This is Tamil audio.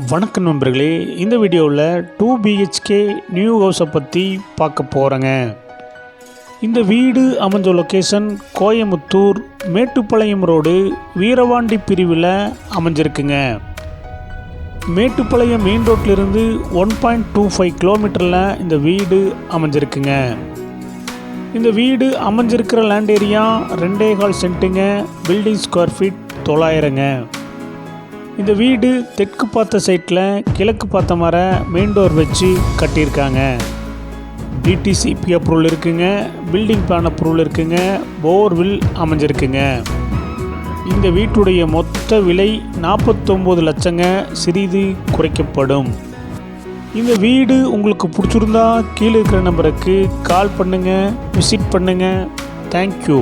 வணக்கம் நண்பர்களே, இந்த வீடியோவில் 2 BHK நியூ ஹவுஸை பற்றி பார்க்க போகிறேங்க. இந்த வீடு அமைஞ்ச லொக்கேஷன் கோயமுத்தூர் மேட்டுப்பாளையம் ரோடு வீரவாண்டி பிரிவில் அமைஞ்சிருக்குங்க. மேட்டுப்பாளையம் மெயின் ரோட்லேருந்து 1.25 கிலோமீட்டரில் இந்த வீடு அமைஞ்சிருக்குங்க. இந்த வீடு அமைஞ்சிருக்கிற லேண்ட் ஏரியா 2.25 சென்ட்டுங்க. பில்டிங் ஸ்கொயர் ஃபீட் 900ங்க. இந்த வீடு தெற்கு பார்த்த சைட்டில் கிழக்கு பார்த்த மாதிரி மெயின் டோர் வச்சு கட்டியிருக்காங்க. டிடிசிபி அப்ரூவல் இருக்குங்க. பில்டிங் பிளான் அப்ரூவல் இருக்குங்க. போர்வில் அமைஞ்சிருக்குங்க. இந்த வீட்டுடைய மொத்த விலை 49 லட்சங்க. சிறிது குறைக்கப்படும். இந்த வீடு உங்களுக்கு பிடிச்சிருந்தா கீழே இருக்கிற நம்பருக்கு கால் பண்ணுங்கள், விசிட் பண்ணுங்கள். தேங்க்யூ.